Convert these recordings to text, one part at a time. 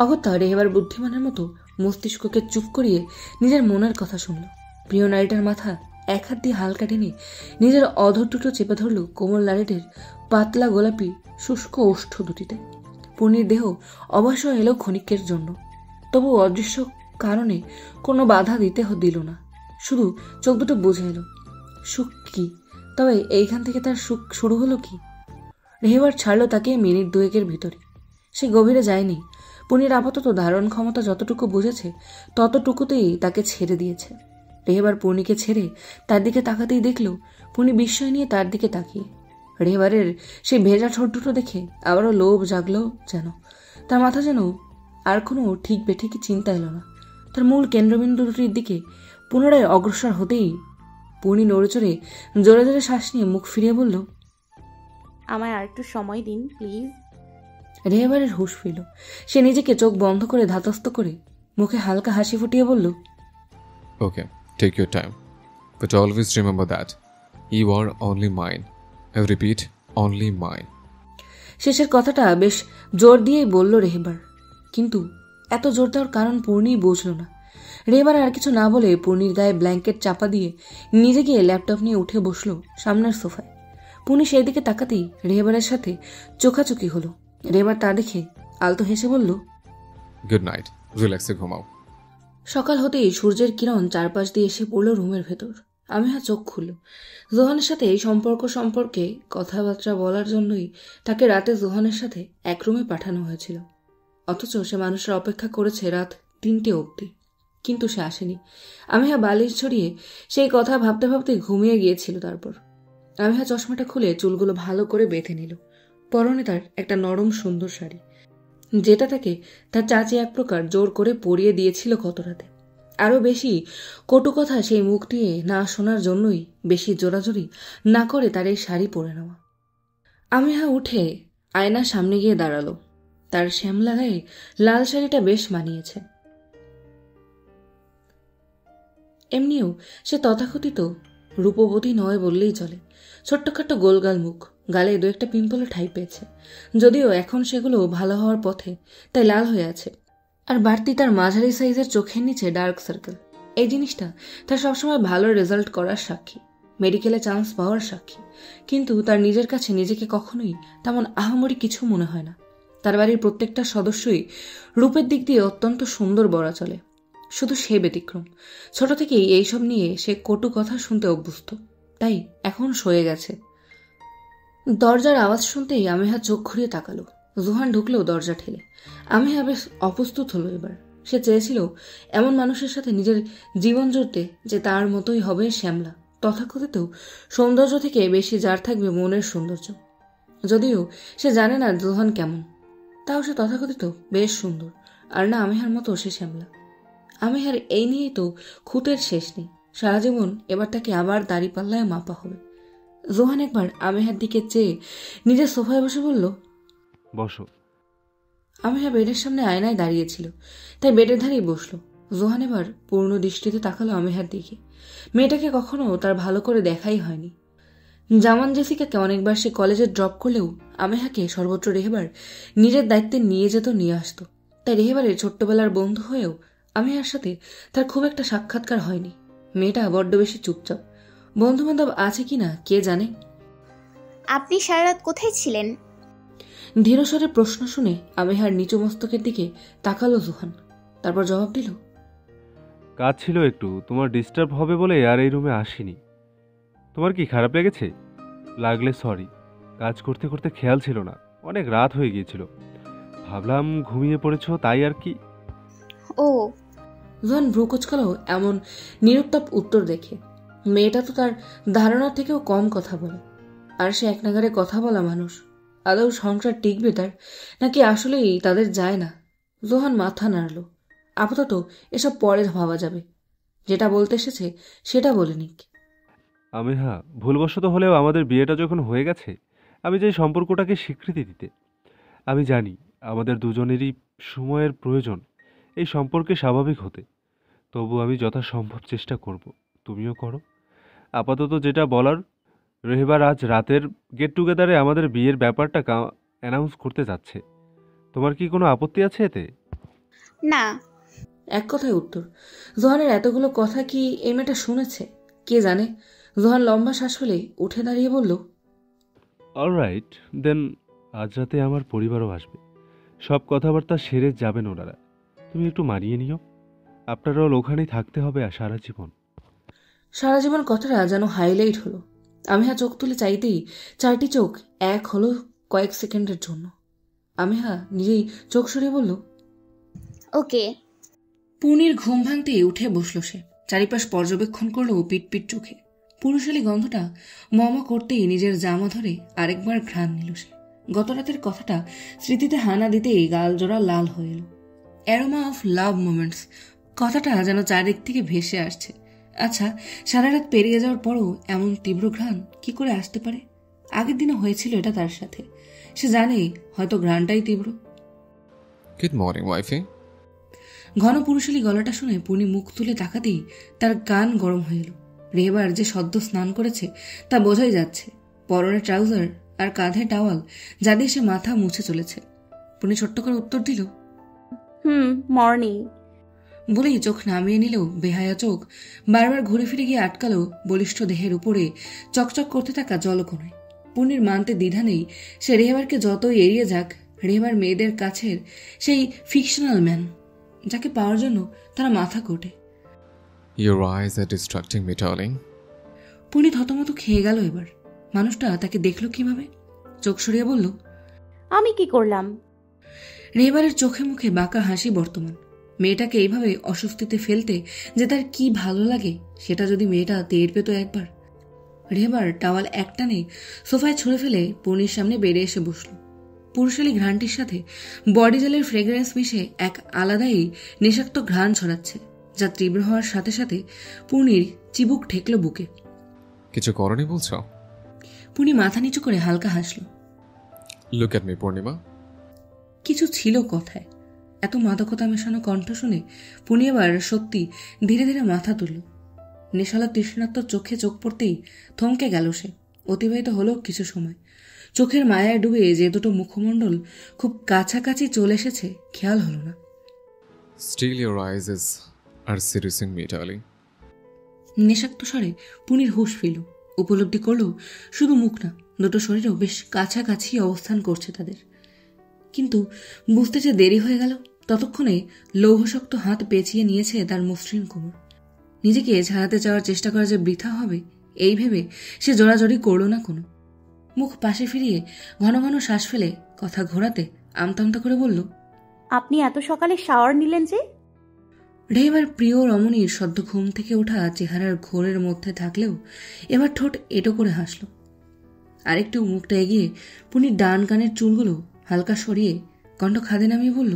অগত্যা রেহেবার বুদ্ধিমানের মতো মস্তিষ্ককে চুপ করিয়ে নিজের মনের কথা শুনল। প্রিয় নারীটার মাথা এক হাত দিয়ে হালকা টেনে নিজের অধর দুটো চেপে ধরল কোমল নারীটির পাতলা গোলাপি শুষ্ক ওষ্ঠ দুটিতে। পূর্ণির দেহ অবসর এলো ক্ষণিকের জন্য, তবু অদৃশ্য কারণে কোনো বাধা দিতে দিল না। শুধু চোখ দুটো বুঝে এলো সুখ কি, তবে এইখান থেকে তার সুখ শুরু হলো কি? রেহেবার ছাড়লো তাকে মিনিট দুয়েকের ভিতরে। সে গভীরে যায়নি। পূর্ণির আপাতত ধারণ ক্ষমতা যতটুকু বুঝেছে ততটুকুতেই তাকে ছেড়ে দিয়েছে। রেহেবার পূর্ণিকে ছেড়ে তার দিকে তাকাতেই দেখল পূর্ণি বিস্ময় নিয়ে তার দিকে তাকিয়ে। রেহেবারের সেই ভেজা ঠোঁট দুটো দেখে আবারও লোভ জাগলো যেন। তার মাথা যেন আর কোনো ঠিক বেঠিকই চিন্তা এলো না। তার মূল কেন্দ্রবিন্দু দুটির দিকে পুনরায় অগ্রসর হতেই পূর্ণি নড়েচড়ে জোরে জোরে শ্বাস নিয়ে মুখ ফিরিয়ে বলল, আমায় আর একটু সময় দিন প্লিজ। রেহেবারের হুঁশ ফিরল। সে নিজেকে চোখ বন্ধ করে ধাতস্থ করে মুখে হালকা হাসি ফুটিয়ে বলল, Okay, take your time. But always remember that you are only mine. I repeat, only mine. শেষের কথাটা বেশ জোর দিয়েই বলল রেহেবার, কিন্তু এত জোর দেওয়ার কারণ পূর্ণিই বুঝল না। রেহেবার আর কিছু না বলে পূর্ণির গায়ে ব্ল্যাঙ্কেট চাপা দিয়ে নিজে গিয়ে ল্যাপটপ নিয়ে উঠে বসলো সামনের সোফায়। পূর্ণি সেই দিকে তাকাতেই রেহেবারের সাথে চোখাচোখি হলো। রেহেবার তা দেখে আলতো হেসে বলল, Good night. Relax ঘুমাও। সকাল হতেই সূর্যের কিরণ চারপাশ দিয়ে এসে পড়ল রুমের ভেতর। আমিহা চোখ খুলল। জোহানের সাথে এই সম্পর্কে কথাবার্তা বলার জন্যই তাকে রাতে জোহানের সাথে এক রুমে পাঠানো হয়েছিল। অথচ সে মানুষের অপেক্ষা করেছে রাত 3টে অবধি, কিন্তু সে আসেনি। আমিহা বালিশ ছড়িয়ে সেই কথা ভাবতে ভাবতে ঘুমিয়ে গিয়েছিল। তারপর আমিহা চশমাটা খুলে চুলগুলো ভালো করে বেঁধে নিল। পরনে তার একটা নরম সুন্দর শাড়ি, যেটা তাকে তার চাচি এক প্রকার জোর করে পরিয়ে দিয়েছিল গত রাতে। আরও বেশি কটু কথা সেই মুখ দিয়ে না শোনার জন্যই বেশি জোরাজোরি না করে তার এই শাড়ি পরে নেওয়া। আমিহা উঠে আয়নার সামনে গিয়ে দাঁড়ালো। তার শ্যামলা গায়ে লাল শাড়িটা বেশ মানিয়েছে। এমনিও সে তথাকথিত রূপবতী নয় বললেই চলে। ছোট্টখাট্ট গোলগাল মুখ, গালে দু একটা পিম্পলও ঠাই পেয়েছে, যদিও এখন সেগুলো ভালো হওয়ার পথে, তাই লাল হয়ে আছে। আর বাড়তি তার মাঝারি সাইজের চোখের নিচে ডার্ক সার্কেল। এই জিনিসটা তার সবসময় ভালো রেজাল্ট করার সাক্ষী, মেডিকেলে চান্স পাওয়ার সাক্ষী। কিন্তু তার নিজের কাছে নিজেকে কখনোই তেমন আহামরি কিছু মনে হয় না। তার বাড়ির প্রত্যেকটা সদস্যই রূপের দিক দিয়ে অত্যন্ত সুন্দর বলা চলে, শুধু সে ব্যতিক্রম। ছোট থেকেই এইসব নিয়ে সে কটু কথা শুনতে অভ্যস্ত, তাই এখন সয়ে গেছে। দরজার আওয়াজ শুনতেই আমিহা চোখ ঘুরিয়ে তাকালো। জোহান ঢুকলেও দরজা ঠেলে। আমিহা বেশ অপ্রস্তুত হলো এবার। সে চেয়েছিল এমন মানুষের সাথে নিজের জীবন জুড়তে যে তার মতোই হবে শ্যামলা, তথাকথিত সৌন্দর্য থেকে বেশি যার থাকবে মনের সৌন্দর্য। যদিও সে জানে না জোহান কেমন, তাও সে তথাকথিত বেশ সুন্দর, আর না আমিহার মতো সে শ্যামলা। আমিহার এই নিয়েই তো খুঁতের শেষ নেই। সারা জীবন এবার তাকে আবার দাড়িপাল্লায় মাপা হবে। জোহান একবার আমিহার দিকে চেয়ে নিজের সোফায় বসে বলল, বসো। আমিহা বেডের সামনে আয়নায় দাঁড়িয়েছিল, তাই বেডের ধারেই বসলো। জোহান এবার পূর্ণ দৃষ্টিতে তাকালো আমিহার দিকে। মেয়েটাকে কখনো তার ভালো করে দেখাই হয়নি। জামান জেসিকাকে অনেকবার সে কলেজে ড্রপ করলেও আমিহাকে সর্বত্র রেহেবার নিজের দায়িত্বে নিয়ে যেত, নিয়ে আসতো। তাই রেহেবারের ছোট্টবেলার বন্ধু হয়েও আমিহার সাথে তার খুব একটা সাক্ষাৎকার হয়নি। মেয়েটা বড্ড বেশি চুপচাপ। বন্ধু বান্ধব আছে কিনা কে জানে। আপনি সারা রাত কোথায় ছিলেন? ধীরস্বরে প্রশ্ন শুনে আমিহার নিচু মস্তকের দিকে তাকালো জোহান, তারপর জবাব দিল, কাজ ছিল একটু, তোমার ডিস্টার্ব হবে বলে আর এই রুমে আসিনি। তোমার কি খারাপ লেগেছে? লাগলে সরি, কাজ করতে করতে খেয়াল ছিল না, অনেক রাত হয়ে গিয়েছিল, ভাবলাম ঘুমিয়ে পড়েছো তাই আর কি। ও। জোহান ভ্রু কুচকালো এমন নিরুত্তাপ উত্তর দেখে। মেয়েটা তো তার ধারণার থেকেও কম কথা বলে, আর সে এক নাগারে কথা বলা মানুষ। আদৌ সংসার টিকবে তার, নাকি আসলেই তাদের যায় না? জোহান মাথা নাড়ল। আপাতত এসব পরে ভাবা যাবে, যেটা বলতে এসেছে সেটা বলে নিক। আমিহা, ভুলবশত হলেও আমাদের বিয়েটা যখন হয়ে গেছে, আমি চাই সম্পর্কটাকে স্বীকৃতি দিতে। আমি জানি আমাদের দুজনেরই সময়ের প্রয়োজন এই সম্পর্কে স্বাভাবিক হতে, তবু আমি যথাসম্ভব চেষ্টা করব, তুমিও করো। আপাতত যেটা বলার, রেহেবার আজ রাতের গেট টুগেদারে আমাদের বিয়ের ব্যাপারটা অ্যানাউন্স করতে যাচ্ছে। তোমার কি কোনো আপত্তি আছে এতে? না। এক কথায় উত্তর। জোহানের এতগুলো কথা কি এই মেয়েটা শুনেছে? কে জানে। জোহান লম্বা শ্বাস ফেলে উঠে দাঁড়িয়ে বলল, অলরাইট দেন, আজ রাতে আমার পরিবারও আসবে। সব কথাবার্তা সেরে যাবেন ওনারা। তুমি একটু মানিয়ে নিও। আপনারাও ওখানেই থাকতে হবে আর সারা জীবন। সারা জীবন কথাটা যেন হাইলাইট হলো। আমিহা চোখ তুলে চাইতেই 4টি চোখ এক হলো কয়েক সেকেন্ডের জন্য। আমিহা নিজেই চোখ সরিয়ে বলল, ওকে। পূর্ণির ঘুম ভাঙতেই উঠে বসল সে। চারিপাশ পর্যবেক্ষণ করলো পিট পিট চোখে। পুরুষালী গন্ধটা মমা করতেই নিজের জামা ধরে আরেকবার ঘ্রাণ নিল সে। গত রাতের কথাটা স্মৃতিতে হানা দিতেই গাল জোড়া লাল হয়ে এলো। অ্যারোমা অফ লাভ মোমেন্টস কথাটা যেন চারিদিক থেকে ভেসে আসছে। আচ্ছা, সারা রাত পেরিয়ে যাওয়ার পরও এমন তীব্র ঘ্রাণ কি করে আসতে পারে? আগের দিনও হয়েছিল এটা তার সাথে। সে জানে হয়তো ঘ্রাণটাই তীব্র। Good morning wifey. ঘন পুরুষালী গলাটা শুনে পুনি মুখ তুলে তাকাতেই তার কান গরম হয়ে এলো। রেবার যে সদ্য স্নান করেছে তা বোঝাই যাচ্ছে। পরনে ট্রাউজার আর কাঁধে টাওয়াল যা দিয়ে সে মাথা মুছে চলেছে। পুনি ছোট্ট করে উত্তর দিল, মর্নিং। বলেই চোখ নামিয়ে নিলেও বেহায়া চোখ বারবার ঘুরে ফিরে গিয়ে আটকালো বলিষ্ঠ দেহের উপরে চকচক করতে থাকা জলকণায়। পুনির মানতে দ্বিধা নেই। সে রেহেবারকে যতই এড়িয়ে যাক, রেহেবার মেয়েদের কাছের সেই ফিকশনাল ম্যান যাকে পাওয়ার জন্য তারা মাথা কোটে। Your eyes are distracting me, darling. পুনি থতমত খেয়ে গেল এবার। মানুষটা তাকে দেখল কিভাবে? চোখ সরিয়ে বলল, আমি কি করলাম? রেহেবারের চোখে মুখে বাঁকা হাসি বর্তমান। মেয়েটাকে এইভাবে অস্বস্তিতে ফেলতে যে তার কি ভালো লাগে সেটা যদি মেয়েটা টের পেত একবার। রেহেবার টাওয়াল একটানে সোফায় ছুঁড়ে ফেলে পুনির সামনে বেড়ে এসে বসল। পুরুষালী ঘ্রাণটির সাথে বডি জেলের ফ্রেগ্রেন্স মিশে এক আলাদাই নেশাক্ত ঘ্রাণ ছড়াচ্ছে, যা তীব্র হওয়ার সাথে সাথে পুনির চিবুক ঠেকল বুকে। কিছু করনি বলছো? পুনি মাথা নিচু করে হালকা হাসল। লুক এট মি পূর্ণিমা। কিছু ছিল কথায়। এত মাদকতা মেশানো কণ্ঠ শুনে পুনি এবার সত্যি ধীরে ধীরে মাথা তুলল। নেশালা তৃষ্ণাত্ম চোখে চোখ পড়তেই থমকে গেল সে। অতিবাহিত হলো কিছু সময়। চোখের মায়ায় ডুবে যে দুটো মুখমণ্ডল খুব কাছাকাছি চলে এসেছে খেয়াল হলো না। Still your eyes are seducing me, darling. নেশাক্ত স্বরে পুনির হুঁশ ফিরল। উপলব্ধি করল শুধু মুখ না, দুটো শরীরও বেশ কাছাকাছি অবস্থান করছে তাদের। কিন্তু বুঝতে যে দেরি হয়ে গেল, ততক্ষণে লৌহশক্ত হাত পেঁচিয়ে নিয়েছে তার মসৃণ কোমর। নিজেকে ছাড়াতে চাওয়ার চেষ্টা করা যে বৃথা হবে এই ভেবে সে জোরাজোরি করল না কোনো। মুখ পাশে ফিরিয়ে ঘন ঘন শ্বাস ফেলে কথা ঘোরাতে আমতা আমতা করে বলল, আপনি এত সকালে শাওয়ার নিলেন যে? রেহেবার প্রিয় রমণীর সদ্য ঘুম থেকে ওঠা চেহারার ঘোরের মধ্যে থাকলেও এবার ঠোঁট এটো করে হাসল। আরেকটু মুখটা এগিয়ে পুনির ডান কানের চুলগুলো হালকা সরিয়ে কণ্ঠ খাদে নামিয়ে বলল,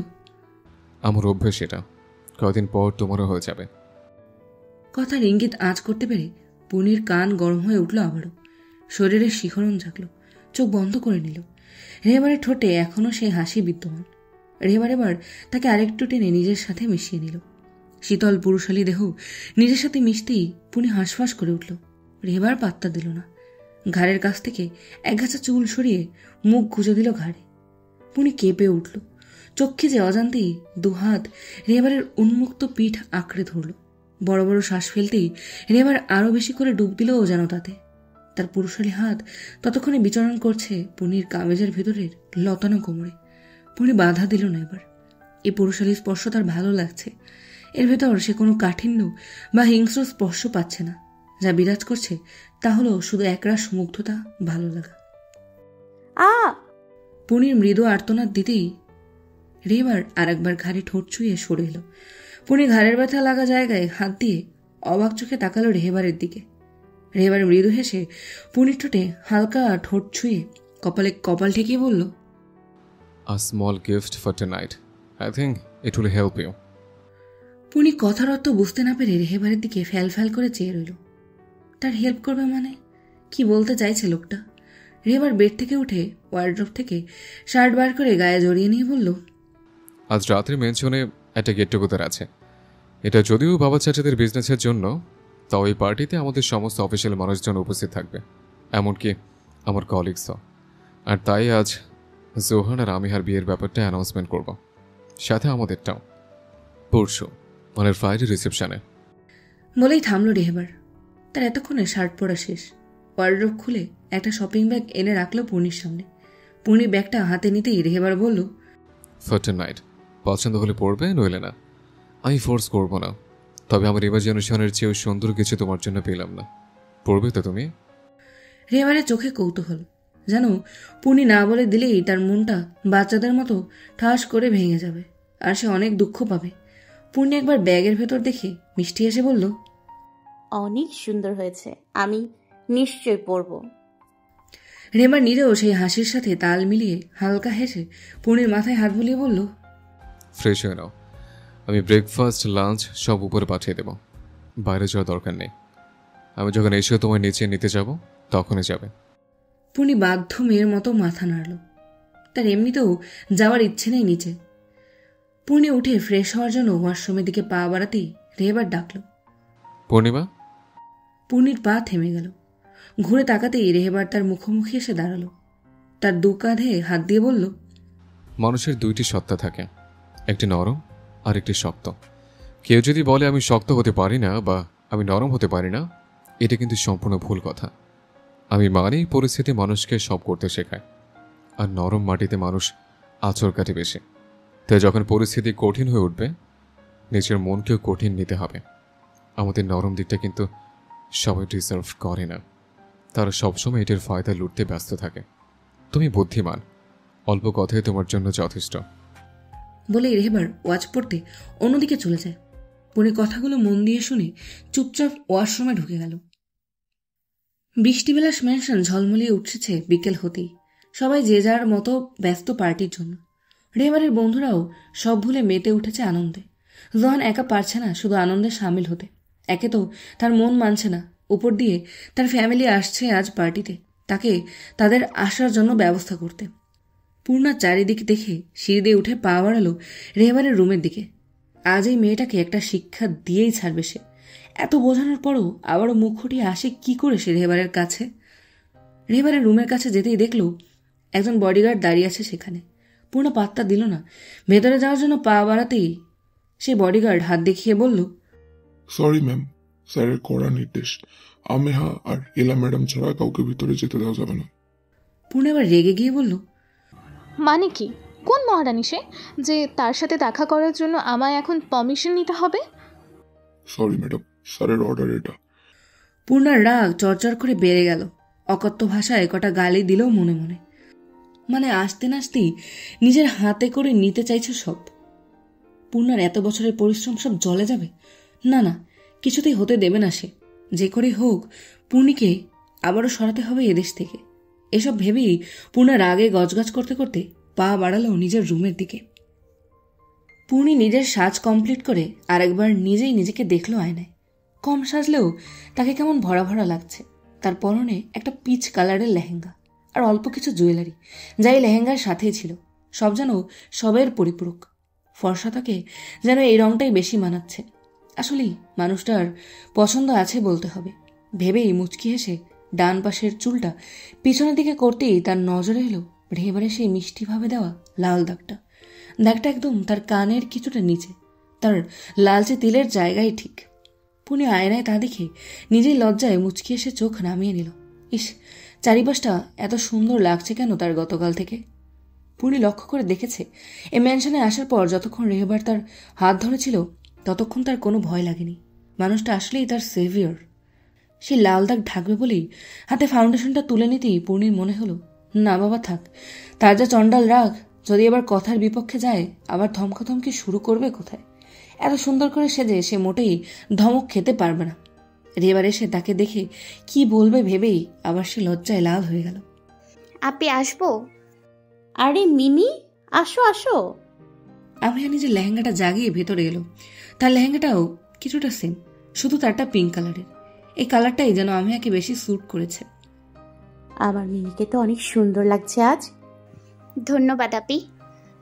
আমার অভ্যেস এটা, কয়েকদিন পর তোমারও হয়ে যাবে। কথার ইঙ্গিত আঁচ করতে পেরে পুনির কান গরম হয়ে উঠল আবারও। শরীরের শিহরণ জাগল। চোখ বন্ধ করে নিল। রেহেবারের ঠোঁটে এখনও সেই হাসি বিদ্যমান। রেহেবার এবার তাকে আরেকটু টেনে নিজের সাথে মিশিয়ে নিল। শীতল পুরুষালী দেহ নিজের সাথে মিশতেই পুনি হাঁসফাঁস করে উঠল। রেহেবার পাত্তা দিল না। ঘাড়ের কাছ থেকে একগাছা চুল সরিয়ে মুখ গুজে দিল ঘাড়ে। পুনি কেঁপে উঠল। চক্ষে যে অজান্তেই দুহাত রেহেবারের উন্মুক্ত পিঠ আঁকড়ে ধরল। বড় বড় শ্বাস ফেলতেই রেহেবার আরো বেশি করে ডুব দিলও যেন তাতে। তার পুরুষালী হাত ততক্ষণে বিচরণ করছে পুনির কামেজের ভেতরের লতানো কোমরে। পুনি বাধা দিল না এবার। এই পুরুষালী স্পর্শ তার ভালো লাগছে। এর ভেতর সে কোনো কাঠিন্য বা হিংস্র স্পর্শ পাচ্ছে না। যা বিরাজ করছে তা হলো শুধু একরাশ মুগ্ধতা, ভালো লাগা। পুনির মৃদু আর্তনাদ দিতেই রেহেবার আর একবার ঘাড়ে ঠোঁট ছুঁয়ে সরে এলো। পুনি ঘাড়ের ব্যথা লাগা জায়গায় হাত দিয়ে অবাক চোখে তাকালো রেহেবারের দিকে। রেহেবার মৃদু হেসে পুনির ঠোঁটে হালকা ঠোঁট ছুঁয়ে কপালে কপাল ঠেকিয়ে বলল, A small gift for tonight. I think it will help you. পুনি কথার অর্থ বুঝতে না পেরে রেহেবারের দিকে ফ্যাল ফ্যাল করে চেয়ে রইল। তার হেল্প করবে মানে কি বলতে চাইছে লোকটা? রেহেবার বেড থেকে উঠে ওয়ার্ড্রপ থেকে শার্ট বার করে গায়ে জড়িয়ে নিয়ে বলল, আজ রাত্রে মেনশনে একটা গেট টুগেদার আছে। এটা যদিও বাবা চাচাদের বিজনেসের জন্য, তাও এই পার্টিতে আমাদের সমস্ত অফিসিয়াল মানুষজন উপস্থিত থাকবে, এমনকি আমার কলিগসও। আর তাই আজ জোহান আর আমিহার বিয়ের ব্যাপারটা অ্যানাউন্সমেন্ট করব, সাথে আমাদেরটাও। পরশু মানে ফ্রাইডে রিসেপশনে। বলেই থামল রেহেবার। তার এতক্ষণে শার্ট পরা শেষ। ওয়ার্ডরোব খুলে একটা শপিং ব্যাগ এনে রাখলো পূর্ণির সামনে। পূর্ণি ব্যাগটা হাতে নিতেই রেহেবার বলল, ফার্টেন নাইট, পছন্দ হলে পড়বে, নইলে না। আমি ফোর্স করবো না, তবে আমার ইমাজিনেশনের চেয়েও সুন্দর কিছু তোমার জন্য পেলাম না। পড়বে তো তুমি? রেহেবারের চোখে কৌতূহল। যেন পূর্ণি না বলে দিলেই তার মনটা বাচ্চাদের মতো ঠাস করে ভেঙে যাবে, আর সে অনেক দুঃখ পাবে। পূর্ণি একবার ব্যাগের ভেতর দেখে মিষ্টি এসে বলল, অনেক সুন্দর হয়েছে, আমি নিশ্চয় পরবো। রেহেবার নিজেও সেই হাসির সাথে তাল মিলিয়ে হালকা হেসে পূর্ণির মাথায় হাত বুলিয়ে বলল, ফ্রেশ হয়ে নাও, আমি ব্রেকফাস্ট লাঞ্চ সব উপরে পাঠিয়ে দেব। বাইরে যাওয়ার দরকার নেই। আমি যখন এসে তোমায় নিচে নিতে যাব তখনই যাবে। পূর্ণি বাধ্য মেয়ের মতো মাথা নাড়ল। তার এমনিতেও যাওয়ার ইচ্ছে নেই নিচে। পূর্ণি উঠে ফ্রেশ হওয়ার জন্য ওয়াশরুমের দিকে পা বাড়াতেই রেহেবার ডাকল। পূর্ণিমা। পূর্ণির পা থেমে গেল। ঘুরে তাকাতেই রেহেবার তার মুখোমুখি এসে দাঁড়ালো। তার দু কাঁধে হাত দিয়ে বলল, মানুষের দুইটি সত্তা থাকে, একটি নরম আর একটি শক্ত। কেউ যদি বলে আমি শক্ত হতে পারি না বা আমি নরম হতে পারি না, এটা কিন্তু সম্পূর্ণ ভুল কথা। আমি মানি পরিস্থিতি মানুষকে সব করতে শেখায়, আর নরম মাটিতে মানুষ আঁচড় কাটে বেশি। তাই যখন পরিস্থিতি কঠিন হয়ে উঠবে, নিজের মনকেও কঠিন নিতে হবে। আমাদের নরম দিকটা কিন্তু সবাই ডিজার্ভ করে না, তারা সবসময় এটার ফায়দা লুটতে ব্যস্ত থাকে। তুমি বুদ্ধিমান, অল্প কথাই তোমার জন্য যথেষ্ট। বলে রেহেবার ওয়াচ পড়তে অন্যদিকে চলে যায়। পূর্ণির কথাগুলো মন দিয়ে শুনে চুপচাপ ওয়াশরুমে ঢুকে গেল। বৃষ্টিবিলাস ম্যানশন ঝলমলিয়ে উঠেছে বিকেল হতেই। সবাই যে যার মতো ব্যস্ত পার্টির জন্য। রেহেবারের বন্ধুরাও সব ভুলে মেতে উঠেছে আনন্দে। জোহান একা পারছে না শুধু আনন্দে সামিল হতে। একে তো তার মন মানছে না, উপর দিয়ে তার ফ্যামিলি আসছে আজ পার্টিতে, তাকে তাদের আসার জন্য ব্যবস্থা করতে। পূর্ণা চারিদিক দেখে সিঁড়ি দিয়ে উঠে পা বাড়ালো রেহেবারের রুমের দিকে। আজ এই মেয়েটাকে একটা শিক্ষা দিয়েই ছাড়বে সে। এত বোঝানোর পরও আবারও মুখ ফুটিয়ে আসে কি করে সে রেহেবারের কাছে। রেহেবারের রুমের কাছে যেতেই দেখলো একজন বডিগার্ড দাঁড়িয়ে আছে সেখানে। পূর্ণা পাত্তা দিল না। ভেতরে যাওয়ার জন্য পা বাড়াতেই সেই বডিগার্ড হাত দেখিয়ে বলল, সরি ম্যাম, স্যারের কড়া নির্দেশ, আমেহা আর এলা ম্যাডাম ছাড়া কাউকে ভিতরে যেতে দেওয়া যাবে না। পূর্ণা এবার রেগে গিয়ে বলল, মানে কি? কোন মহারানী সে যে তার সাথে দেখা করার জন্য আমায় এখন পারমিশন নিতে হবে? সরি ম্যাডাম, স্যারের অর্ডার এটা। পূর্ণার রাগ চরচর করে বেড়ে গেল। অকথ্য ভাষায় কটা গালি দিলেও মনে মনে। মানে আসতে নাচতেই নিজের হাতে করে নিতে চাইছে সব। পূর্ণার এত বছরের পরিশ্রম সব জলে যাবে? না না, কিছুতেই হতে দেবে না সে। যে করে হোক পূর্ণিকে আবারও সরাতে হবে এদেশ থেকে। এসব ভেবেই পূর্ণা রাগে গজগজ করতে করতে পা বাড়ালো নিজের রুমের দিকে। পূর্ণি নিজের সাজ কমপ্লিট করে আরেকবার নিজেই নিজেকে দেখলো আয়নায়। কম সাজলেও তাকে কেমন ভরা ভরা লাগছে। তার পরনে একটা পিচ কালারের লেহেঙ্গা আর অল্প কিছু জুয়েলারি, যাই লেহেঙ্গার সাথেই ছিল। সব যেন সবের পরিপূরক। ফর্সা তাকে যেন এই রংটাই বেশি মানাচ্ছে। আসলেই মানুষটার পছন্দ আছে বলতে হবে। ভেবেই মুচকি হেসে ডান পাশের চুলটা পিছনের দিকে করতেই তার নজরে এলো রেহেবারে সেই মিষ্টিভাবে দেওয়া লাল দাগটা। দাগটা একদম তার কানের কিছুটা নিচে, তার লালচে তিলের জায়গায় ঠিক। পুনে আয়নায় তা দেখে নিজেই লজ্জায় মুচকি এসে চোখ নামিয়ে নিল। ইস, চারিপাশটা এত সুন্দর লাগছে কেন তার গতকাল থেকে। পুনি লক্ষ্য করে দেখেছে এ ম্যানশনে আসার পর যতক্ষণ রেহেবার তার হাত ধরেছিল ততক্ষণ তার কোনো ভয় লাগেনি। মানুষটা আসলেই তার সেভিয়র। সে লাল দাগ ঢাকবে বলেই হাতে ফাউন্ডেশনটা তুলে নিতেই পূর্ণির মনে হলো, না বাবা থাক, তার যা চণ্ডাল রাগ, যদি এবার কথার বিপক্ষে যায় আবার ধমকাধমকি শুরু করবে কোথায়। এত সুন্দর করে সেজে সে মোটেই ধমক খেতে পারবে না। রেবার এসে তাকে দেখে কি বলবে ভেবেই আবার সে লজ্জায় লাল হয়ে গেল। আপনি আসবো? আরে মিনি, আসো আসো। আমিয়া নিজের লেহেঙ্গাটা জাগিয়ে ভেতরে এলো। তার লেহেঙ্গাটাও কিছুটা সেম, শুধু তারটা পিঙ্ক কালারের। এই কালারটাই যেন আমিয়াকে বেশি স্যুট করেছে। আমার মিনিকে তো অনেক সুন্দর লাগছে আজ। ধন্যবাদ আপি,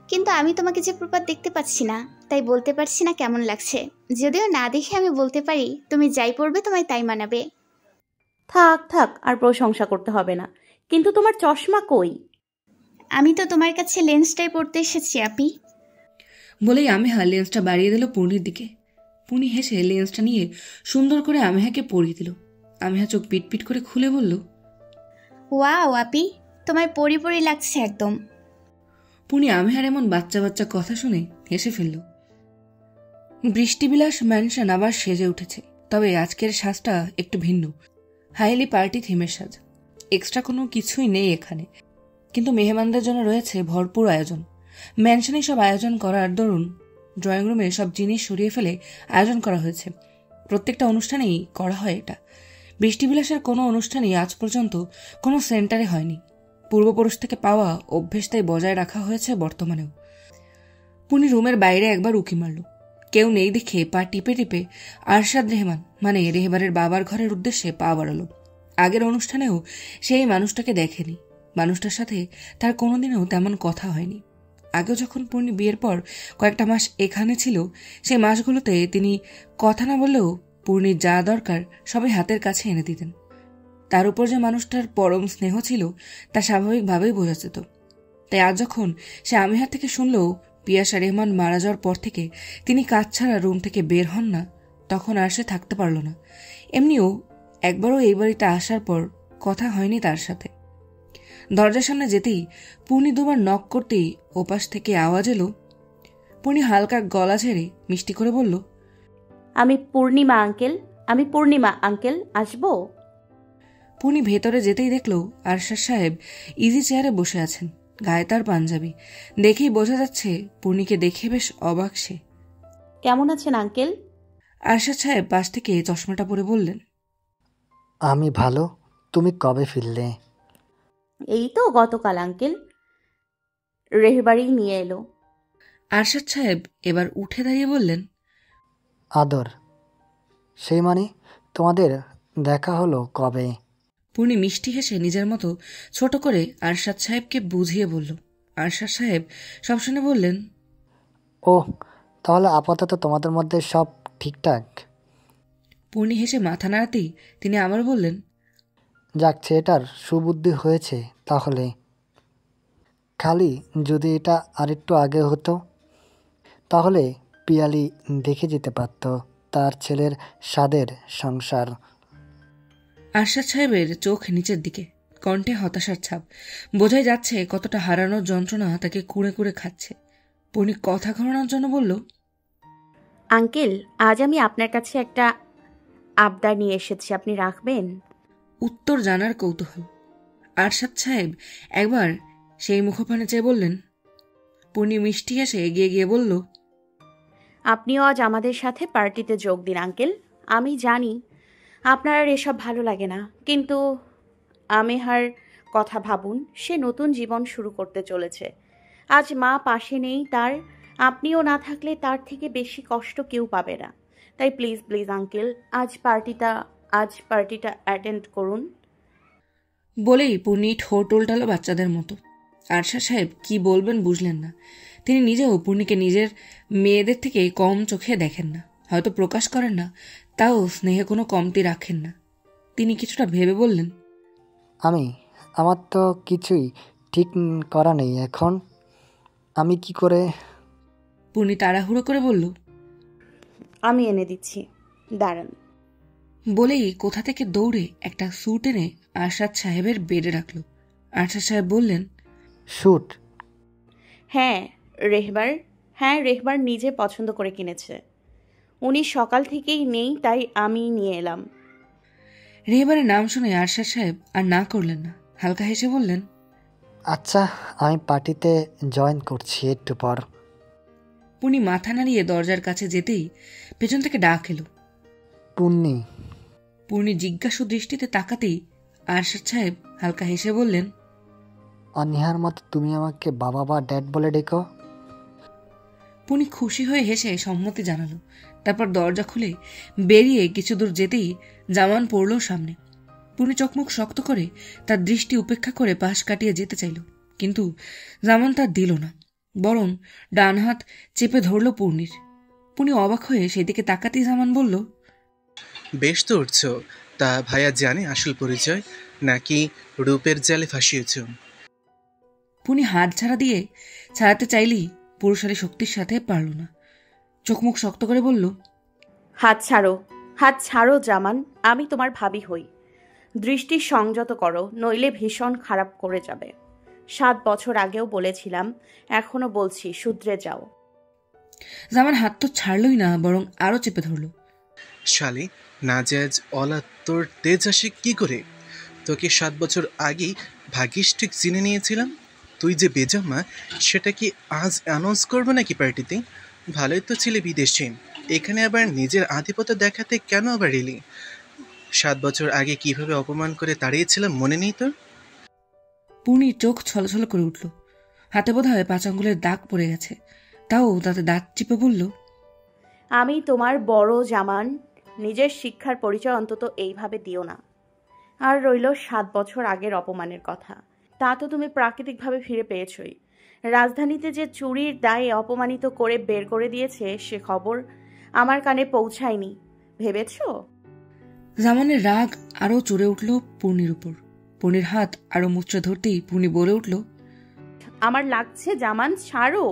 কিন্তু আমি তোমাকে যে প্রপাত দেখতে পাচ্ছি না, তাই বলতে পারছি না কেমন লাগছে। যদিও না দেখে আমি বলতে পারি তুমি যাই পড়বে তোমায় তাই মানাবে। থাক থাক, আর প্রশংসা করতে হবে না। কিন্তু তোমার চশমা কই? আমি তো তোমার কাছে লেন্সটাই পড়তে এসেছি আপি। বলেই আমেহা লেন্সটা বাড়িয়ে দিল পূর্ণির দিকে। পূর্ণি হেসে লেন্সটা নিয়ে সুন্দর করে আমেহাকে পরিয়ে দিল। আমেহা চোখ পিটপিট করে খুলে বলল, ওয়াও আপি, তোমায় পরি পরি লাগছে একদম। পূর্ণি আমেহার এমন বাচ্চা বাচ্চা কথা শুনে হেসে ফেলল। বৃষ্টিবিলাস ম্যানশন আবার সেজে উঠেছে, তবে আজকের সাজটা একটু ভিন্ন। হাইলি পার্টি থিমের সাজ। এক্সট্রা কোনো কিছুই নেই এখানে, কিন্তু মেহমানদের জন্য রয়েছে ভরপুর আয়োজন। ম্যানশনে সব আয়োজন করার দরুন ড্রয়িং রুমে সব জিনিস সরিয়ে ফেলে আয়োজন করা হয়েছে। প্রত্যেকটা অনুষ্ঠানেই করা হয় এটা। বৃষ্টিবিলাসের কোনো অনুষ্ঠানই আজ পর্যন্ত কোনো সেন্টারে হয়নি। পূর্বপুরুষ থেকে পাওয়া অভ্যেস তাই বজায় রাখা হয়েছে বর্তমানেও। পুনি রুমের বাইরে একবার উকি মারল। কেউ নেই দেখে পা টিপে টিপে আরশাদ রেহমান মানে রেহবারের বাবার ঘরের উদ্দেশ্যে পা বাড়ালো। আগের অনুষ্ঠানেও সেই মানুষটাকে দেখেনি। মানুষটার সাথে তার কোনোদিনও তেমন কথা হয়নি। আগেও যখন পূর্ণি বিয়ের পর কয়েকটা মাস এখানে ছিল, সেই মাসগুলোতে তিনি কথা না বললেও পূর্ণির যা দরকার সবাই হাতের কাছে এনে দিতেন। তার উপর যে মানুষটার পরম স্নেহ ছিল তা স্বাভাবিকভাবেই বোঝা যেত। তাই আজ যখন সে আমেহার থেকে শুনল পিয়াসা রেহমান মারা যাওয়ার পর থেকে তিনি কাজ ছাড়া রুম থেকে বের হন না, তখন আর সে থাকতে পারল না। এমনিও একবারও এই বাড়িতে আসার পর কথা হয়নি তার সাথে। দরজার সামনে যেতেই পূর্ণি দুবার নক করতেই ওপাশ থেকে আওয়াজ এলো। পূর্ণি হালকা গলা ছেড়ে মিষ্টি করে বলল, আমি পূর্ণিমা আঙ্কেল, আসবো? পূর্ণি ভেতরে যেতেই দেখল আরশাদ সাহেব ইজি চেয়ারে বসে আছেন, গায়ে তার পাঞ্জাবি। দেখেই বোঝা যাচ্ছে পূর্ণিকে দেখে বেশ অবাক সে। কেমন আছেন আঙ্কেল? আরশাদ সাহেব পাশ থেকে চশমাটা পরে বললেন, আমি ভালো। তুমি কবে ফিরলে? এই তো গতকাল আঙ্কেল, রেহবাড়ি নিয়ে এলো। আরশাদ সাহেব এবার উঠে দাঁড়িয়ে বললেন, আদর, সেই মানে তোমাদের দেখা হলো কবে? পূর্ণি মিষ্টি হেসে নিজের মতো ছোট করে আরশাদ সাহেবকে বুঝিয়ে বলল। আরশাদ সাহেব সব শুনে বললেন, ও, তাহলে আপাতত তোমাদের মধ্যে সব ঠিকঠাক? পূর্ণি হেসে মাথা নাড়াতেই তিনি আবার বললেন, যাক, ছেলেটার সুবুদ্ধি হয়েছে তাহলে। খালি যদি এটা আরেকটু আগে হতো, তাহলে পিয়ালি দেখে যেতে পারত তার ছেলের স্বাদের সংসার। আরশাদ সাহেবের চোখ নিচের দিকে, কণ্ঠে হতাশার ছাপ। বোঝাই যাচ্ছে কতটা হারানোর যন্ত্রণা তাকে কুড়ে কুড়ে খাচ্ছে। পূর্ণি কথা ঘোরানোর জন্য বলল, আঙ্কেল, আজ আমি আপনার কাছে একটা আবদার নিয়ে এসেছি, আপনি রাখবেন? উত্তর জানার কৌতূহল। আরশাদ সাহেব একবার সেই মুখপানে চেয়ে বললেন। পূর্ণি মিষ্টি হেসে এগিয়ে গিয়ে বলল, আপনিও আজ আমাদের সাথে পার্টিতে যোগ দিন আঙ্কেল। আমি জানি আপনার আর এসব ভালো লাগে না, কিন্তু আমেহার কথা ভাবুন। সে নতুন জীবন শুরু করতে চলেছে। আজ মা পাশে নেই তার, আপনিও না থাকলে তার থেকে বেশি কষ্ট কেউ পাবে না। তাই প্লিজ প্লিজ আঙ্কেল, আজ পার্টিটা অ্যাটেন্ড করুন। বলেই পূর্ণি ঠোঁট উল্টালো বাচ্চাদের মতো। আরশাদ সাহেব কি বলবেন বুঝলেন না। তিনি নিজেও পূর্ণিকে নিজের মেয়েদের থেকে কম চোখে দেখেন না, হয়তো প্রকাশ করেন না, তাও স্নেহে কোনো কমতি রাখেন না। তিনি কিছুটা ভেবে বললেন, আমার তো কিছুই ঠিক করা নেই এখন। আমি কি করে? পূর্ণি তাড়াহুড়ো করে বলল, আমি এনে দিচ্ছি, দাঁড়ান। বলেই কোথা থেকে দৌড়ে একটা স্যুট এনে আরশাদ সাহেবের বেডে রাখল। আরশাদ সাহেব বললেন, শুট? হ্যাঁ রেহবার নিজে পছন্দ করে কিনেছে। উনি সকাল থেকেই নেই, তাই আমি নিয়ে এলাম। রেহবারের নাম শুনে আরশাদ সাহেব আর না করলেন না, হালকা হেসে বললেন, আচ্ছা, আমি পার্টিতে জয়েন করছি একটু পর। পূর্ণি মাথা নাড়িয়ে দরজার কাছে যেতেই পেছন থেকে ডাক এলো, পুন্নি। পূর্ণি জিজ্ঞাসু দৃষ্টিতে তাকাতেই আরশাদ সাহেব হালকা হেসে বললেন, অনীহার মতো তুমি আমাকে বাবা বা ড্যাড বলে ডেকো। পূর্ণি খুশি হয়ে হেসে সম্মতি জানালো। তারপর দরজা খুলে বেরিয়ে কিছু দূর যেতেই জামান পড়ল সামনে। পূর্ণি চোখমুখ শক্ত করে তার দৃষ্টি উপেক্ষা করে পাশ কাটিয়ে যেতে চাইল, কিন্তু জামান তার দিল না, বরং ডান হাত চেপে ধরল পূর্ণির। পূর্ণি অবাক হয়ে সেদিকে তাকাতেই জামান বলল, বেশ তো উঠছ। তা ভাইয়া জানে আসল পরিচয়, নাকি রূপের জালে ফাঁসিয়েছ? পূর্ণি হাত ছাড়াতে চাইলেই পুরুষালী শক্তির সাথে পারল না। চোখ মুখ শক্ত করে বলল, হাত ছাড়ো জামান, আমি তোমার ভাবি হই। দৃষ্টি সংযত করো, নইলে ভীষণ খারাপ করে যাবে। 7 বছর আগেও বলেছিলাম, এখনো বলছি, শুধরে যাও। জামান হাত তো ছাড়লই না, বরং আরো চেপে ধরল। শালি, নাজায়েজ অলা তোর তেজ আসে কি করে? তোকে 7 বছর আগেই ভাগ্যিস ঠিক চিনে নিয়েছিলাম। তুই যে বেজামা সেটা কি আজ অ্যানাউন্স করবো নাকি পার্টিতে? ভালোই তো ছিলে বিদেশে, এখানে আবার নিজের আধিপত্য দেখাতে কেন আবার এলি? 7 বছর আগে কিভাবে অপমান করে তাড়িয়েছিলাম মনে নেই তোর? পূর্ণির চোখ ছলছল করে উঠল। হাতে বোধহয় 5 আঙ্গুলের দাগ পড়ে গেছে, তাও তাতে দাঁত চিপে বলল, আমি তোমার বড় জামান, নিজের শিক্ষার পরিচয় অন্তত এইভাবে দিও না। আর রইল 7 বছর আগের অপমানের কথা, তা তো তুমি প্রাকৃতিকভাবে ফিরে পেয়েছই। রাজধানীতে যে চুরির দায়ে অপমানিত করে বের করে দিয়েছে সে খবর আমার কানে পৌঁছায়নি ভেবেছ? জামানের রাগ আরো চড়ে উঠল পূর্ণির উপর। পূর্ণির হাত আরো মুচড়ে ধরতেই পূর্ণি বলে উঠল, আমার লাগছে জামান, ছাড়ো।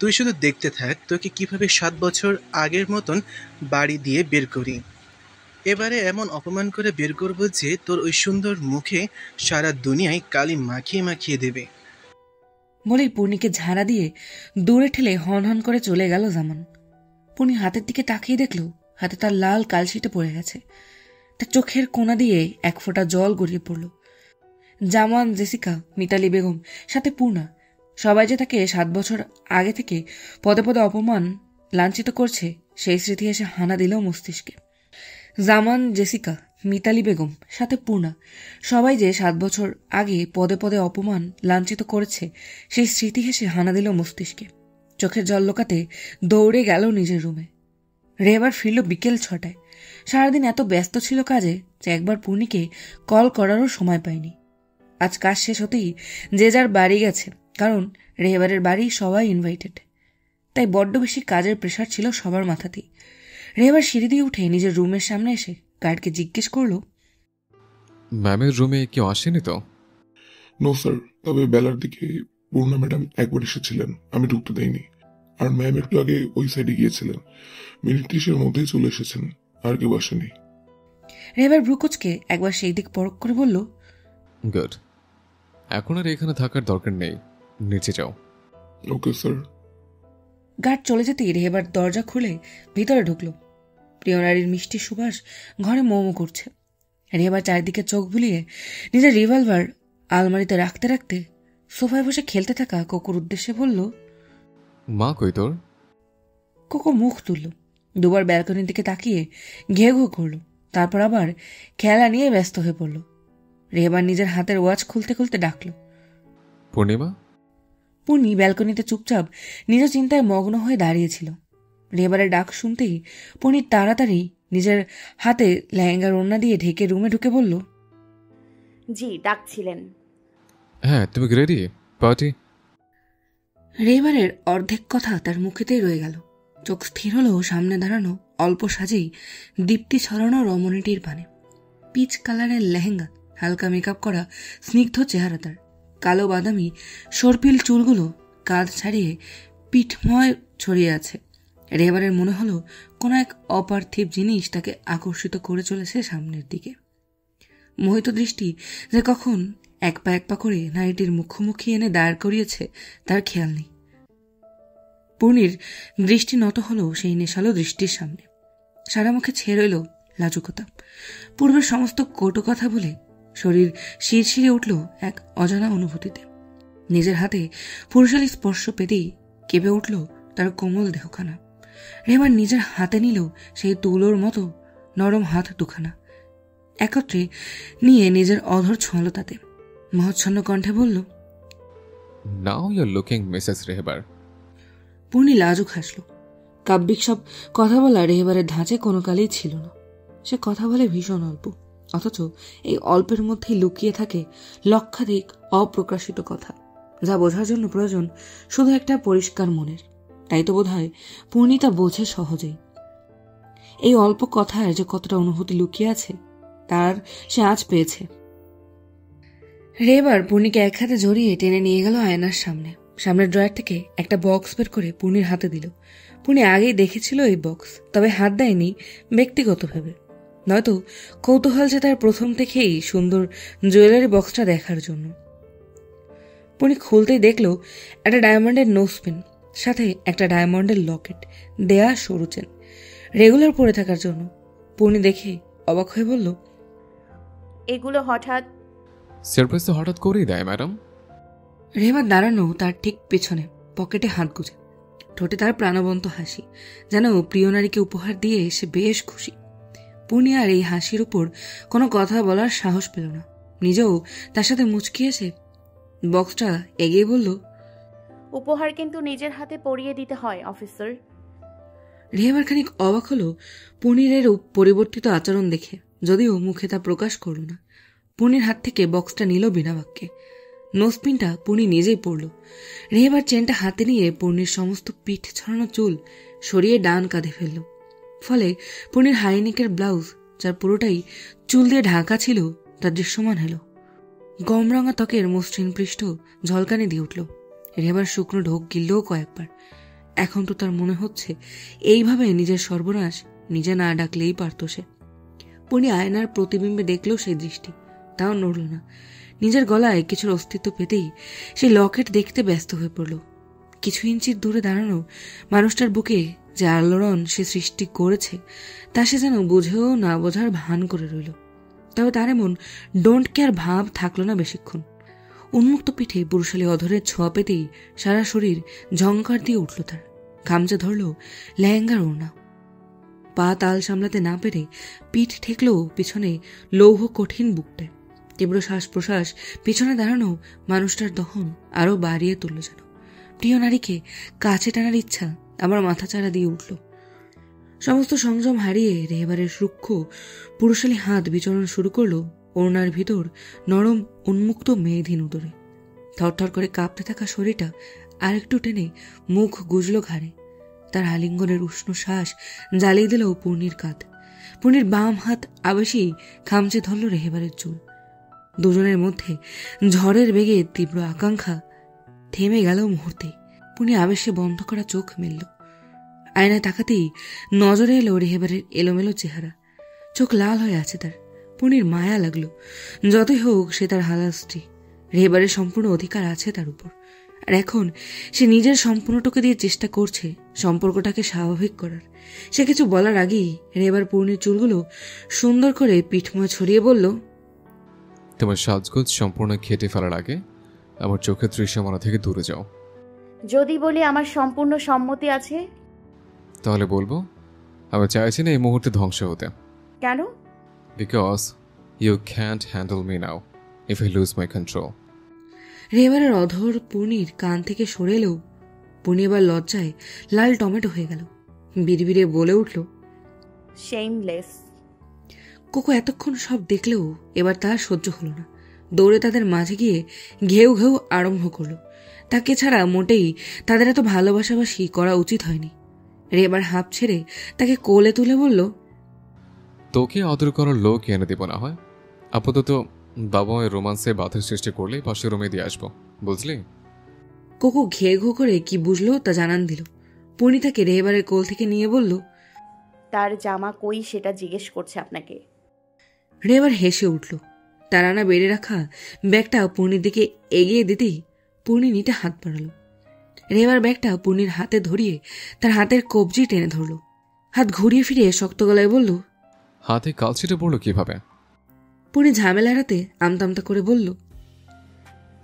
তুই শুধু দেখতে থাক তোকে কিভাবে 7 বছর আগের মতন বাড়ি দিয়ে বের করি। এবারে এমন অপমান করে বের করবো যে তোর ওই সুন্দর মুখে সারা দুনিয়ায় কালি মাখিয়ে মাখিয়ে দেবে। বলেই পূর্ণিকে ঝাড়া দিয়ে দূরে ঠেলে হন হন করে চলে গেল জামান। পূর্ণি হাতের দিকে তাকিয়ে দেখল হাতে তার লাল কালশিটে পড়ে গেছে। তার চোখের কোনা দিয়ে 1 ফোঁটা জল গড়িয়ে পড়ল। জামান, জেসিকা, মিতালি বেগম, সাথে পূর্ণা, সবাই যে তাকে 7 বছর আগে থেকে পদে পদে অপমান লাঞ্ছিত করছে সেই স্মৃতি এসে হানা দিল মস্তিষ্কে। জামান, জেসিকা, মিতালি বেগম, সাথে পূর্ণা, সবাই যে 7 বছর আগে পদে পদে অপমান লাঞ্ছিত করেছে সেই স্মৃতি এসে হানা দিল মস্তিষ্কে। চোখের জল লোকাতে দৌড়ে গেল নিজের রুমে। রেবার ফিরল বিকেল 6টায়। সারাদিন এত ব্যস্ত ছিল কাজে যে একবার পূর্ণিকে কল করারও সময় পায়নি। আজ কাজ শেষ হতেই যে যার বাড়ি গেছে, কারণ রেহেবারের বাড়ি সবাই ইনভাইটেড। তাই বড্ড বেশি কাজের প্রেশার ছিল সবার মাথাতেই। রেহেবার সিঁড়ি দিয়ে উঠে নিজের রুমের সামনে এসে গার্ডকে জিজ্ঞেস করল, ম্যামের রুমে কেউ আসেনি তো? নো স্যার, তবে বেলার দিকে পূর্ণা ম্যাডাম একবার এসেছিলেন, আমি ঢুকতে দেইনি। আর ম্যাম একটু আগে ওই সাইডে গিয়েছিলেন, মিনিট 30-এর মধ্যেই চলে এসেছেন, আর কেউ আসেনি। রেহেবার ভ্রুকুচকে একবার সেই দিক পরখ করে বলল, গুড, এখন আর এখানে থাকার দরকার নেই, নিচে যাও। Okay sir. গার্ড চলে যেতেই রেহেবার দরজা খুলে ভিতরে ঢুকল। প্রিয়নারীর মিষ্টি সুবাস ঘরে মোমো করছে। রেহেবার চারিদিকে চোখ বুলিয়ে নিজের রিভলভার আলমারিতে রাখতে রাখতে সোফায় বসে খেলতে থাকা কোকোর উদ্দেশ্যে বলল, মা কই তোর? কোকো মুখ তুলল, দুবার ব্যালকনির দিকে তাকিয়ে ঘেউ ঘেউ করল, তারপর আবার খেলা নিয়ে ব্যস্ত হয়ে পড়ল। রেহেবার নিজের হাতের ওয়াচ খুলতে খুলতে ডাকল, পূর্ণিমা। পূর্ণি ব্যালকনিতে চুপচাপ নিজের চিন্তায় মগ্ন হয়ে দাঁড়িয়েছিল। রেহেবারের ডাক শুনতেই পূর্ণি তাড়াতাড়ি নিজের হাতে লেহেঙ্গার ওড়না দিয়ে ঢেকে রুমে ঢুকে বলল, জি, ডাকছিলেন? হ্যাঁ, তুমি রেডি? পার্টি? রেহেবারের অর্ধেক কথা তার মুখেতেই রয়ে গেল। চোখ স্থির হলো সামনে দাঁড়ানো অল্প সাজেই দীপ্তি ছড়ানো রমণীটির পানে। পিচ কালারের লেহেঙ্গা, হালকা মেকআপ করা স্নিগ্ধ চেহারা তার, কালো বাদামি সর্পিল চুলগুলো কাঁধ ছাড়িয়ে পিঠময় ছড়িয়ে আছে। রেহেবারের মনে হলো কোনো এক অপার্থিব জিনিস তাকে আকর্ষিত করে চলেছে সামনের দিকে। মোহিত দৃষ্টি যে কখন এক পা করে নারীটির মুখোমুখি এনে দাঁড় করিয়েছে তার খেয়াল নেই। পূর্ণির দৃষ্টি নত হলো সেই নেশালো দৃষ্টির সামনে। সারা মুখে ছেয়ে রইল লাজুকতা। পূর্বের সমস্ত কটু কথা বলে শরীর শিরশিরে উঠল এক অজানা অনুভূতিতে। নিজের হাতে পুরুষালী স্পর্শ পেতেই কেঁপে উঠল তার কোমল দেহখানা। রেহেবার নিজের হাতে নিল সেই তুলোর মতো নরম হাত দুখানা, একত্রে নিয়ে নিজের অধর ছোঁয়াল তাতে। মহচ্ছন্ন কণ্ঠে বলল, now you are looking Mrs Rehebar. Purni লাজুক হাসল। কাব্যিক সব কথা বলা রেহেবারের ধাঁচে কোনো কালেই ছিল না। সে কথা বলে ভীষণ অল্প, অথচ এই অল্পের মধ্যেই লুকিয়ে থাকে লক্ষাধিক অপ্রকাশিত কথা, যা বোঝার জন্য প্রয়োজন শুধু একটা পরিষ্কার মনের। তাই তো বোধ হয় পূর্ণি তা বোঝে সহজেই। এই অল্প কথায় যে কতটা অনুভূতি লুকিয়ে আছে তার সে আজ পেয়েছে। রেহেবার পূর্ণিকে এক হাতে জড়িয়ে টেনে নিয়ে গেল আয়নার সামনে। সামনের ড্রয়ার থেকে একটা বক্স বের করে পূর্ণির হাতে দিল। পূর্ণি আগেই দেখেছিল এই বক্স, তবে হাত দেয়নি ব্যক্তিগতভাবে, নয়তো কৌতূহল যে তার প্রথম থেকেই সুন্দর জুয়েলারি বক্সটা দেখার জন্য। পূর্ণি খুলতেই দেখল একটা ডায়মন্ডের নোজপিন, সাথে একটা ডায়মন্ডের লকেট, দেয়া সরু চেন, রেগুলার পরে থাকার জন্য। পূর্ণি দেখে অবাক হয়ে বলল, এগুলো হঠাৎ? সারপ্রাইজ তো হঠাৎ করেই দেয় ম্যাডাম। রেহেমা দাঁড়ানো তার ঠিক পেছনে, পকেটে হাত গুজে, ঠোঁটে তার প্রাণবন্ত হাসি, যেন প্রিয় নারীকে উপহার দিয়ে সে বেশ খুশি। পূর্ণি আর এই হাসির উপর কোনো কথা বলার সাহস পেল না, নিজেও তার সাথে মুচকি এসে বক্সটা এগিয়ে বলল, উপহার কিন্তু নিজের হাতে পরিয়ে দিতে হয় অফিসার। রেহেমার খানিক অবাক হলো পূর্ণির পরিবর্তিত আচরণ দেখে, যদিও মুখে তা প্রকাশ করল না। পূর্ণির হাত থেকে বক্সটা নিল বিনা বাক্যে। নোজপিনটা পূর্ণি নিজেই পড়ল। রেহেমার চেনটা হাতে নিয়ে পূর্ণির সমস্ত পিঠ ছড়ানো চুল সরিয়ে ডান কাঁধে ফেলল। ফলে পূর্ণির হাইনেকের ব্লাউজ, যার পুরোটাই চুল দিয়ে ঢাকা ছিল, তা দৃশ্যমান হলো। গমরঙা ত্বকের মসৃণ পৃষ্ঠ ঝলকানি দিয়ে উঠল। রেহেমার শুকনো ঢোক গিললেও কয়েকবার। এখন তো তার মনে হচ্ছে এইভাবে নিজের সর্বনাশ নিজে না ডাকলেই পারত সে। পূর্ণি আয়নার প্রতিবিম্বে দেখল সেই দৃষ্টি, তাও নড়ল না। নিজের গলায় কিছুর অস্তিত্ব পেতেই সে লকেট দেখতে ব্যস্ত হয়ে পড়ল। কিছু ইঞ্চির দূরে দাঁড়ানো মানুষটার বুকে যে আলোড়ন সে সৃষ্টি করেছে, তা সে যেন বুঝেও না বোঝার ভান করে রইল। তবে তার এমন ডোন্ট কেয়ার ভাব থাকলো না বেশিক্ষণ। উন্মুক্ত পিঠে পুরুষালী অধরের ছোঁয়া পেতেই সারা শরীর ঝংকার দিয়ে উঠল তার। গামছা ধরল লেহেঙ্গার ওড়না। পা তাল সামলাতে না পেরে পিঠ ঠেকল পিছনে লৌহ কঠিন বুকটায়। তীব্র শ্বাস প্রশ্বাস পিছনে দাঁড়ানো মানুষটার দহন আরো বাড়িয়ে তুলল যেন। প্রিয় নারীকে কাছে টানার ইচ্ছা আমার মাথা চাড়া দিয়ে উঠল। সমস্ত সংযম হারিয়ে রেহেবারের সূক্ষ্ম পুরুষালী হাত বিচরণ শুরু করল ওড়নার ভিতর নরম উন্মুক্ত মেয়েধীন উদরে। থরথর করে কাঁপতে থাকা শরীরটা আরেকটু টেনে মুখ গুজল ঘাড়ে। তার আলিঙ্গনের উষ্ণ শ্বাস জ্বালিয়ে দিল পূর্ণির কাঁধ। পূর্ণির বাম হাত আবেশেই খামচে ধরল রেহেবারের চুল। দুজনের মধ্যে ঝড়ের বেগে তীব্র আকাঙ্ক্ষা থেমে গেল মুহূর্তে। পূর্ণি আবেশে বন্ধ করা চোখ মেলল। আয়নায় তাকাতেই নজরে এলো রেহেবারের এলোমেলো চেহারা। চোখ লাল হয়ে আছে তার। পূর্ণির মায়া লাগলো। যতই হোক সে তার হালাল স্ত্রী, রেহেবারের সম্পূর্ণ অধিকার আছে তার উপর। আর এখন সে নিজের সম্পূর্ণটুকু দিয়ে চেষ্টা করছে সম্পর্কটাকে স্বাভাবিক করার। সে কিছু বলার আগেই রেহেবার পূর্ণির চুলগুলো সুন্দর করে পিঠময় ছড়িয়ে বলল, তোমার সাজগোজ সম্পূর্ণ খেটে ফেলার আগে আমার চোখের দৃশ্যমানা থেকে দূরে যাও। যদি বলি আমার সম্পূর্ণ সম্মতি আছে, তাহলে বলবো আমি চাইছি না এই মুহূর্তে ধ্বংস হতে। কেন? Because you can't handle me now if I lose my control. রেহেবারের অধর পূর্ণির কান থেকে সরে এলেও পূর্ণি এবার লজ্জায় লাল টমেটো হয়ে গেল। বিড়বিড়ে বলে উঠল, শেমলেস। কোকো এতক্ষণ সব দেখলেও এবার তার সহ্য হলো না। দৌড়ে তাদের মাঝে গিয়ে ঘেউ ঘেউ আরম্ভ করলো। তাকে ছাড়া মোটেই তাদের এত ভালোবাসাবাসি করা উচিত হয়নি। রেবার হাঁপ ছেড়ে তাকে কোলে তুলে বলল, তোকে আদর করার লোক এনে দেব না হয়। আপাতত বাবা মায়ের রোমান্সে বাধার সৃষ্টি করলে পাশে রুমে দিয়ে আসবো, বুঝলি? কোকো ঘে ঘো করে কি বুঝলো তা জানান দিল। পূর্ণি তাকে রেহেবারের কোল থেকে নিয়ে বলল, তার জামা কই সেটা জিজ্ঞেস করছে আপনাকে। রেহেবার হেসে উঠল। তার আনা বেড়ে রাখা ব্যাগটা পূর্ণির দিকে এগিয়ে দিতেই পূর্ণি নিতে হাত বাড়াল। রেহেবার ব্যাগটা পূর্ণির হাতে ধরিয়ে তার হাতের কবজি টেনে ধরল। হাত ঘুরিয়ে ফিরিয়ে শক্ত গলায় বলল, হাতে কালছিটে পড়লো কিভাবে? পূর্ণি ঝামেলা এড়াতে আমতামতা করে বলল,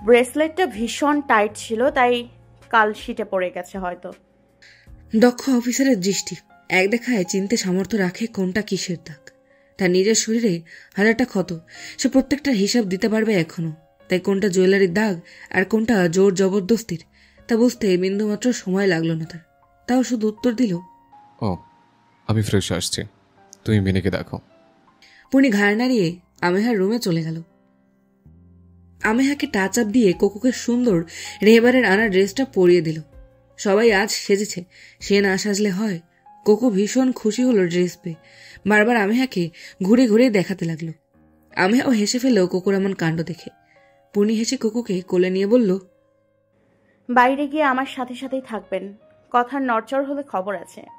ব্রেসলেটটা ভীষণ টাইট ছিল, তাই কালশিটে পড়ে গেছে হয়তো। দক্ষ অফিসারের দৃষ্টি এক দেখায় চিনতে সামর্থ্য রাখে কোনটা কিসের দাগ। তার নিজের শরীরে হাজারটা ক্ষত, সে প্রত্যেকটার হিসাব দিতে পারবে এখনো। তাই কোনটা জুয়েলারির দাগ আর কোনটা জোর জবরদস্তির তা বুঝতে বিন্দুমাত্র সময় লাগলো না তার। তাও শুধু উত্তর দিল, ও, আমি ফ্রেশ আসছি, তুমি মিনিকে দেখো। পূর্ণি ঘাড় নাড়িয়ে আমেহার রুমে চলে গেল। আমেহাকে টাচ আপ দিয়ে কোকোকে সুন্দর রেহেবারের আনা ড্রেসটা পরিয়ে দিল। সবাই আজ সেজেছে, সে না সাজলে হয়। কোকো ভীষণ খুশি হলো ড্রেস পেয়ে। বারবার আমেহাকে ঘুরে ঘুরে দেখাতে লাগলো। আমেহাও হেসে ফেলল কোকোর এমন কাণ্ড দেখে। পূর্ণি হেসে কোকোকে কোলে নিয়ে বলল, বাইরে গিয়ে আমার সাথে সাথেই থাকবেন। কথার নড়চড় হলে খবর আছে।